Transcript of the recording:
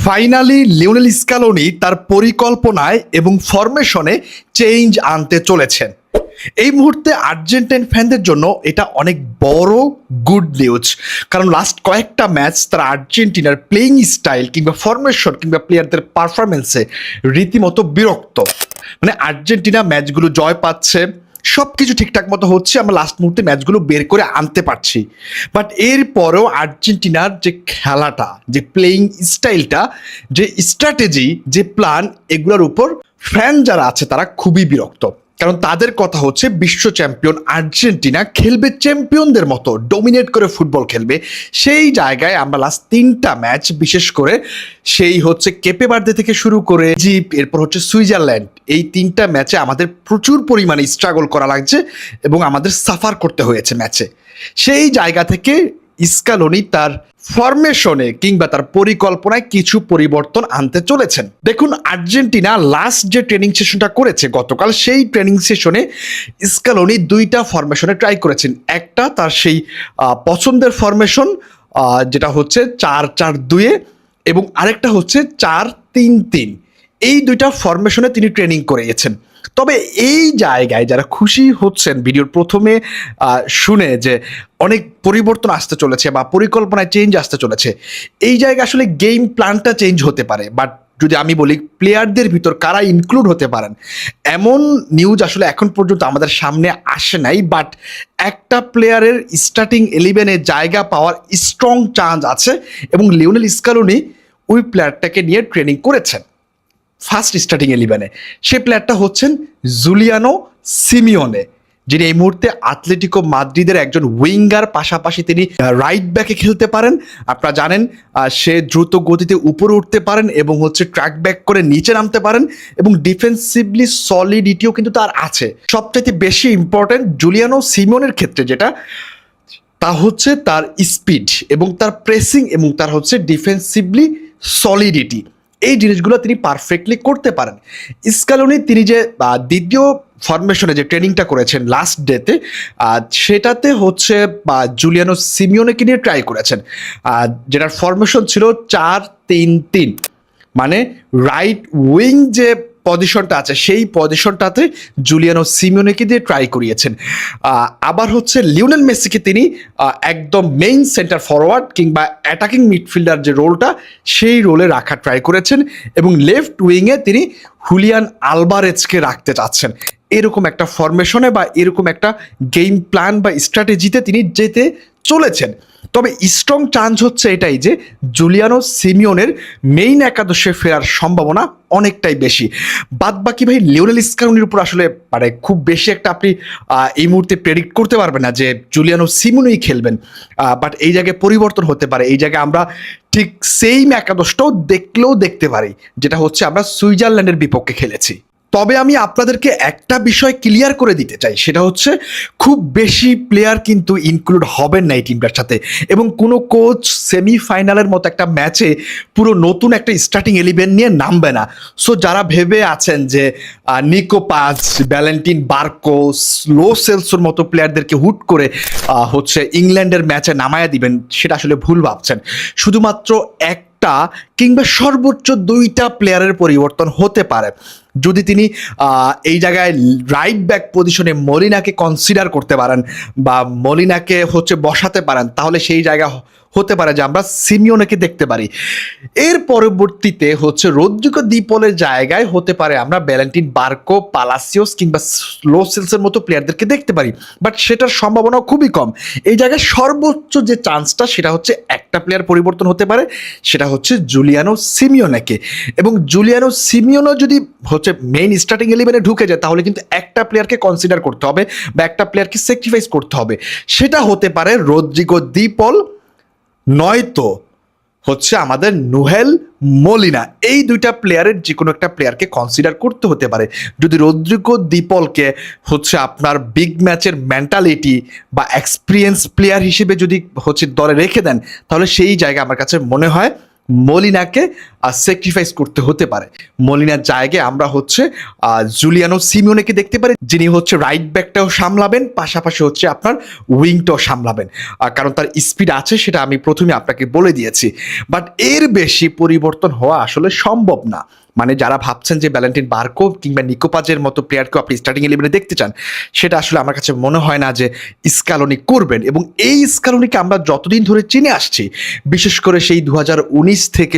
Finally Lionel Scaloni তার পরিকল্পনায় এবং ফরমেশনে চেঞ্জ আনতে চলেছেন। এই মুহূর্তে আর্জেন্টাইন ফ্যানদের জন্য এটা অনেক বড় গুড নিউজ, কারণ লাস্ট কয়েকটা ম্যাচ তারা আর্জেন্টিনার প্লেইং স্টাইল কিংবা ফরমেশন কিংবা প্লেয়ারদের পারফরমেন্সে রীতিমতো বিরক্ত। মানে আর্জেন্টিনা ম্যাচগুলো জয় পাচ্ছে, সব কিছু ঠিকঠাক মতো হচ্ছে, আমরা লাস্ট মুহূর্তে ম্যাচগুলো বের করে আনতে পারছি, বাট এরপরেও আর্জেন্টিনার যে খেলাটা, যে প্লেইং স্টাইলটা, যে স্ট্র্যাটেজি, যে প্ল্যান, এগুলোর উপর ফ্যান যারা আছে তারা খুবই বিরক্ত। কারণ তাদের কথা হচ্ছে বিশ্ব চ্যাম্পিয়ন আর্জেন্টিনা খেলবে চ্যাম্পিয়নদের মতো, ডোমিনেট করে ফুটবল খেলবে। সেই জায়গায় আমরা লাস্ট 3টা ম্যাচ, বিশেষ করে সেই হচ্ছে কেপে বার্দে থেকে শুরু করে ইজিপ্ট, এরপর হচ্ছে সুইজারল্যান্ড, এই 3টা ম্যাচে আমাদের প্রচুর পরিমাণে স্ট্রাগল করা লাগছে এবং আমাদের সাফার করতে হয়েছে ম্যাচে। সেই জায়গা থেকে স্ক্যালোনি তার ফরমেশনে কিংবা তার পরিকল্পনায় কিছু পরিবর্তন আনতে চলেছেন। দেখুন, আর্জেন্টিনা লাস্ট যে ট্রেনিং সেশনটা করেছে গতকাল, সেই ট্রেনিং সেশনে স্ক্যালোনি 2টা ফরমেশনে ট্রাই করেছেন। একটা তার সেই পছন্দের ফরমেশন, যেটা হচ্ছে 4-4-2 এবং আরেকটা হচ্ছে 4-3-3। এই 2টা ফরমেশনে তিনি ট্রেনিং করিয়েছেন। তবে এই জায়গায় যারা খুশি হচ্ছেন ভিডিওর প্রথমে শুনে যে অনেক পরিবর্তন আসতে চলেছে বা পরিকল্পনায় চেঞ্জ আসতে চলেছে, এই জায়গায় আসলে গেম প্ল্যানটা চেঞ্জ হতে পারে, বাট যদি আমি বলি প্লেয়ারদের ভিতর কারা ইনক্লুড হতে পারেন, এমন নিউজ আসলে এখন পর্যন্ত আমাদের সামনে আসে নাই। বাট একটা প্লেয়ারের স্টার্টিং 11-এ জায়গা পাওয়ার স্ট্রং চান্স আছে এবং লিওনেল স্ক্যালোনি ওই প্লেয়ারটাকে নিয়ে ট্রেনিং করেছেন ফার্স্ট স্টার্টিং 11-এ। সেই প্লেয়ারটা হচ্ছেন জুলিয়ানো সিমিওনে, যিনি এই মুহূর্তে আতলেটিকো মাদ্রিদের একজন উইঙ্গার, পাশাপাশি তিনি রাইট ব্যাকে খেলতে পারেন। আপনারা জানেন সে দ্রুত গতিতে উপরে উঠতে পারেন এবং হচ্ছে ট্র্যাক ব্যাক করে নিচে নামতে পারেন এবং ডিফেন্সিভলি সলিডিটিও কিন্তু তার আছে। সবচাইতে বেশি ইম্পর্টেন্ট জুলিয়ানো সিমিওনের ক্ষেত্রে যেটা, তা হচ্ছে তার স্পিড এবং তার প্রেসিং এবং তার হচ্ছে ডিফেন্সিভলি সলিডিটি। এই জিনিসগুলো তিনি পারফেক্টলি করতে পারেন। স্ক্যালোনি তিনি যে দ্বিতীয় ফরমেশনে যে ট্রেনিংটা করেছেন লাস্ট ডেতে, সেটাতে হচ্ছে জুলিয়ানো সিমিওনেকে নিয়ে ট্রাই করেছেন, যেটার ফরমেশন ছিল 4-3-3। মানে রাইট উইং যে পজিশনটা আছে সেই পজিশনটাতে জুলিয়ানো সিমিওনেকে দিয়ে ট্রাই করিয়েছেন। আবার হচ্ছে লিওনেল মেসিকে তিনি একদম মেইন সেন্টার ফরওয়ার্ড কিংবা অ্যাটাকিং মিডফিল্ডার যে রোলটা, সেই রোলে রাখা ট্রাই করেছেন এবং লেফট উইংয়ে তিনি হুলিয়ান আলভারেজকে রাখতে চাচ্ছেন। এরকম একটা ফরমেশনে বা এরকম একটা গেম প্ল্যান বা স্ট্র্যাটেজিতে তিনি যেতে চলেছেন। তবে স্ট্রং চান্স হচ্ছে এটাই যে জুলিয়ানো সিমিওনের মেইন একাদশে ফেরার সম্ভাবনা অনেকটাই বেশি। বাদ বাকি ভাই লিওনেল স্ক্যালোনির উপর আসলে মানে খুব বেশি একটা আপনি এই মুহূর্তে প্রেডিক্ট করতে পারবেন না যে জুলিয়ানো সিমিওনই খেলবেন, বাট এই জায়গায় পরিবর্তন হতে পারে। এই জায়গায় আমরা ঠিক সেম একাদশটাও দেখলেও দেখতে পারি, যেটা হচ্ছে আমরা সুইজারল্যান্ডের বিপক্ষে খেলেছি। তবে আমি আপনাদেরকে একটা বিষয় ক্লিয়ার করে দিতে চাই, সেটা হচ্ছে খুব বেশি প্লেয়ার কিন্তু ইনক্লুড হবেন না এই টিমটার সাথে, এবং কোনো কোচ সেমিফাইনালের মতো একটা ম্যাচে পুরো নতুন একটা স্টার্টিং 11 নিয়ে নামবে না। সো যারা ভেবে আছেন যে নিকো পাজ, ভ্যালেন্টিন বার্কো, লো সেলসোর মতো প্লেয়ারদেরকে হুট করে হচ্ছে ইংল্যান্ডের ম্যাচে নামায়া দিবেন, সেটা আসলে ভুল ভাবছেন। শুধুমাত্র একটা কিংবা সর্বোচ্চ 2টা প্লেয়ারের পরিবর্তন হতে পারে। যদি তিনি এই জায়গায় রাইট ব্যাক পজিশনে মলিনাকে কনসিডার করতে পারেন বা মলিনাকে হচ্ছে বসাতে পারেন, তাহলে সেই জায়গা হতে পারে যে আমরা সিমিওনেকে দেখতে পারি। এর পরবর্তীতে হচ্ছে রদ্রিগো দি পলের জায়গায় হতে পারে আমরা ভ্যালেন্টিন বার্কো, পালাসিওস কিংবা লো সেলসের মতো প্লেয়ারদেরকে দেখতে পারি, বাট সেটার সম্ভাবনা খুবই কম। এই জায়গায় সর্বোচ্চ যে চান্সটা, সেটা হচ্ছে একটা প্লেয়ার পরিবর্তন হতে পারে, সেটা হচ্ছে জুলিয়ানো সিমিওনেকে। এবং জুলিয়ানো সিমিওনো যদি হচ্ছে মেইন স্টার্টিং 11-এ ঢুকে যায়, তাহলে কিন্তু একটা প্লেয়ারকে কনসিডার করতে হবে বা একটা প্লেয়ারকে স্যাক্রিফাইস করতে হবে। সেটা হতে পারে রদ্রিগো দি পল, নয়তো হচ্ছে আমাদের নুহেল মলিনা। এই 2টা প্লেয়ারের যে কোনো একটা প্লেয়ারকে কনসিডার করতে হতে পারে। যদি রদ্রিগো দি পলকে হচ্ছে আপনার বিগ ম্যাচের মেন্টালিটি বা এক্সপিরিয়েন্স প্লেয়ার হিসেবে যদি হচ্ছে দলে রেখে দেন, তাহলে সেই জায়গায় আমার কাছে মনে হয় মলিনাকে স্যাক্রিফাইস করতে হতে পারে। মলিনার জায়গায় আমরা হচ্ছে জুলিয়ানো সিমিওনেকে দেখতে পারি, যিনি হচ্ছে রাইট ব্যাকটাও সামলাবেন, পাশাপাশি হচ্ছে আপনার উইংটাও সামলাবেন, কারণ তার স্পিড আছে, সেটা আমি প্রথমে আপনাকে বলে দিয়েছি। বাট এর বেশি পরিবর্তন হওয়া আসলে সম্ভব না। মানে যারা ভাবছেন যে ভ্যালেন্টিন বার্কো কিংবা নিকোপাজের মতো প্লেয়ারকেও আপনি স্টার্টিং ইলেভেনে দেখতে চান, সেটা আসলে আমার কাছে মনে হয় না যে স্ক্যালোনি করবেন। এবং এই স্ক্যালোনিকে আমরা যতদিন ধরে চিনে আসছি, বিশেষ করে সেই 2019 থেকে